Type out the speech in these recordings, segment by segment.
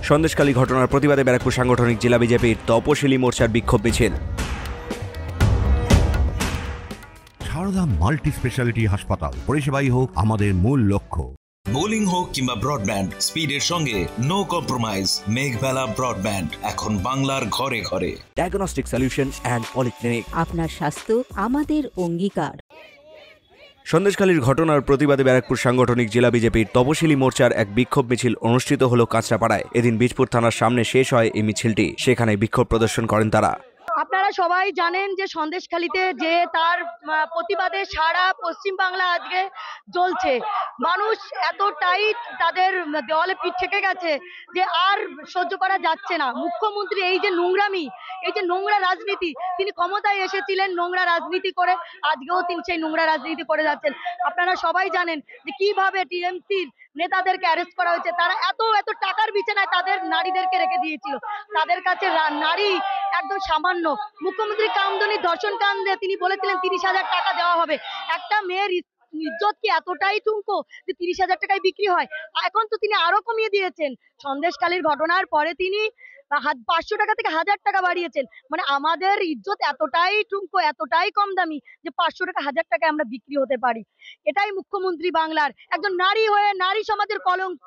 সন্দেশখালী ঘটনার প্রতিবাদে ব্যারাকপুর সাংগঠনিক জেলা বিজেপির তপশিলি মোর্চার বিক্ষোভ মিছিল। সারদা মাল্টি স্পেশালিটি হাসপাতাল, পরিষেবাই হোক আমাদের মূল লক্ষ্য। বোলিং হোক কিংবা ব্রডব্যান্ড, স্পিডের সঙ্গে নো কম্প্রোমাইজ। মেঘবেলা ব্রডব্যান্ড এখন বাংলার ঘরে ঘরে। ডায়াগনস্টিক সলিউশন অ্যান্ড পলিক্লিনিক, আপনার স্বাস্থ্য আমাদের অঙ্গীকার। সন্দেশখালীর ঘটনার প্রতিবাদে ব্যারাকপুর সাংগঠনিক জেলা বিজেপির তপশিলি মোর্চার এক বিক্ষোভ মিছিল অনুষ্ঠিত হল কাঁচরাপাড়ায়। এদিন বীজপুর থানার সামনে শেষ হয় এই মিছিলটি। সেখানে বিক্ষোভ প্রদর্শন করেন তারা। আপনারা সবাই জানেন যে সন্দেশখালীতে যে তার প্রতিবাদে সারা পশ্চিম বাংলা আজকে জ্বলছে। মানুষ এতটাই তাদের দেওয়ালে পিঠ থেকে গেছে যে আর সহ্য করা যাচ্ছে না। মুখ্যমন্ত্রী এই যে নোংরামি, এই যে নোংরা রাজনীতি, তিনি ক্ষমতায় এসেছিলেন নোংরা রাজনীতি করে, আজকেও তিনি সেই নোংরা রাজনীতি করে যাচ্ছেন। আপনারা সবাই জানেন যে কিভাবে টিএমসির নেতাদেরকে অ্যারেস্ট করা হয়েছে। তারা এত এত টাকার বিছানায় তাদের নারীদেরকে রেখে দিয়েছিল। তাদের কাছে নারী একদম সামান্য। মুখ্যমন্ত্রী কামদুনি ধর্ষণ কাণ্ডে তিনি বলেছিলেন 30,000 টাকা দেওয়া হবে। একটা মেয়ের ইজ্জত কি এতটাই ঠুনকো যে 30,000 টাকায় বিক্রি হয়? এখন তো তিনি আরো কমিয়ে দিয়েছেন। সন্দেশখালীর ঘটনার পরে তিনি 500 টাকা থেকে 1000 টাকা বাড়িয়েছেন। মানে আমাদের ইজ্জত এতটাই ঠুনকো, এতটাই কম দামি যে 500 টাকা 1000 টাকায় আমরা বিক্রি হতে পারি। এটাই মুখ্যমন্ত্রী বাংলার, একজন নারী হয়ে নারী সমাজের কলঙ্ক।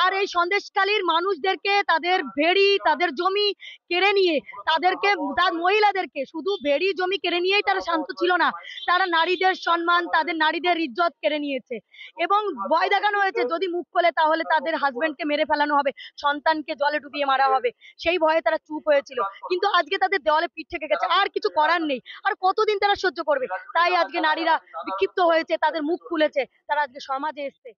আর এই সন্দেশখালীর মানুষদেরকে তাদের ভেড়ি, তাদের জমি কেড়ে নিয়ে, তাদেরকে তার মহিলাদেরকে শুধু ভেড়ি জমি কেড়ে নিয়েই তারা শান্ত ছিল না, তারা নারীদের সম্মান, তাদের নারীদের ইজ্জত কেড়ে নিয়েছে। এবং ভয় দেখানো হয়েছে যদি মুখ খোলে তাহলে তাদের হাজবেন্ডকে মেরে ফেলানো হবে, সন্তানকে জলে ডুবিয়ে মারা হবে। সেই ভয়ে তারা চুপ হয়েছিল, কিন্তু আজকে তাদের দেওয়ালে পিঠ থেকে গেছে। আর কিছু করার নেই। আর কতদিন তারা সহ্য করবে? তাই আজকে নারীরা বিক্ষিপ্ত হয়েছে, তাদের মুখ খুলেছে, তারা আজকে সমাজে এসছে।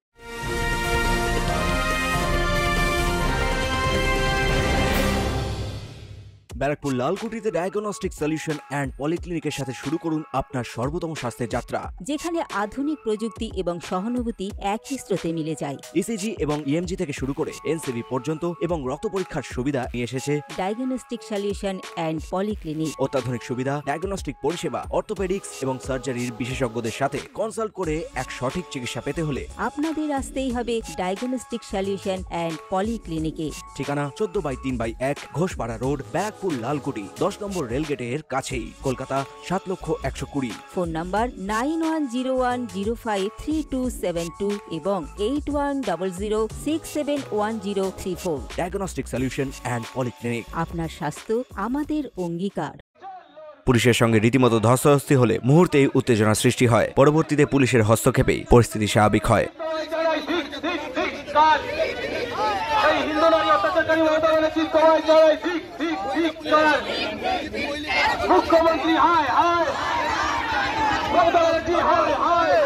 ব্যারাকপুর লালকুটিতে ডায়াগনস্টিক সলিউশন অ্যান্ড পলিক্লিনিকের সাথে শুরু করুন আপনার সর্বোত্তম স্বাস্থ্যের যাত্রা, যেখানে আধুনিক প্রযুক্তি এবং সহানুভূতি একই স্রোতে মিলে যায়। ইসিজি এবং ইএমজি থেকে শুরু করে এনসিবি পর্যন্ত এবং রক্ত পরীক্ষার সুবিধা নিয়ে এসেছে ডায়াগনস্টিক সলিউশন অ্যান্ড পলিক্লিনিক। অত্যাধুনিক সুবিধা, ডায়াগনস্টিক পরিষেবা, অর্থোপেডিক্স এবং সার্জারির বিশেষজ্ঞদের সাথে কনসাল্ট করে এক সঠিক চিকিৎসা পেতে হলে আপনাদের আসতেই হবে ডায়াগনস্টিক সলিউশন অ্যান্ড পলিক্লিনিকে। ঠিকানা 14/3/1 ঘোষপাড়া রোড, ব্যারাকপুর লালকুটি, 10 নম্বর রেলগেটের কাছেই, কলকাতা 7,120,000। ফোন নাম্বার 9101053272 এবং 8100671034। ডায়াগনস্টিক সলিউশন অ্যান্ড পলিক্লিনিক, আপনার স্বাস্থ্য আমাদের অঙ্গীকার। পুলিশের সঙ্গে রীতিমতো ধস্তাধস্তি হলে মুহূর্তেই উত্তেজনা সৃষ্টি হয়। পরবর্তীতে পুলিশের হস্তক্ষেপেই পরিস্থিতি স্বাভাবিক হয়। মুখ্যমন্ত্রী হায় হায়, মুখ্যমন্ত্রী হায় হায়,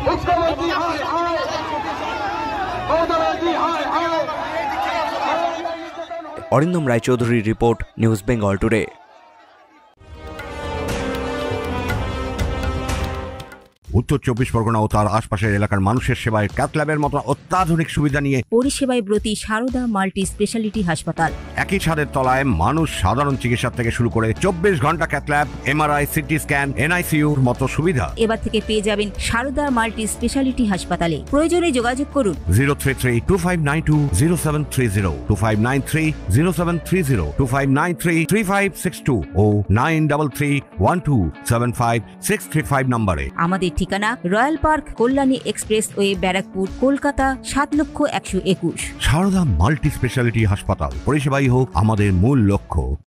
মুখ্যমন্ত্রী হায় হায়, মুখ্যমন্ত্রী হায় হায়। অরিন্দম রায়চৌধুরীর রিপোর্ট, নিউজ বেঙ্গল টুডে। উত্তর 24 পরগনা ও তার আশপাশের এলাকার মানুষের সেবায় ক্যাথ ল্যাবের মতো অত্যাধুনিক সুবিধা নিয়ে পরিষেবায় ব্রতী সারদা মাল্টি স্পেশালিটি হাসপাতাল। একই ছাদের তলায় মানুষ সাধারণ চিকিৎসা থেকে শুরু করে 24 ঘন্টা cath lab, MRI, CT scan, এনআইসিইউর মতো সুবিধা এবার থেকে পেয়ে যাবেন সারদা মাল্টি স্পেশালিটি হাসপাতালে। প্রয়োজনে যোগাযোগ করুন 033-2592-0730, 2593-0730, 2593-3562 ও 9331275635 নম্বরে। আমাদের ঠিকানা Royal Park, Kalyani expressway, Barrackpore, Kolkata 7,121,000। Sarada multi speciality হাসপাতাল, পরিষেবাই হোক আমাদের মূল লক্ষ্য।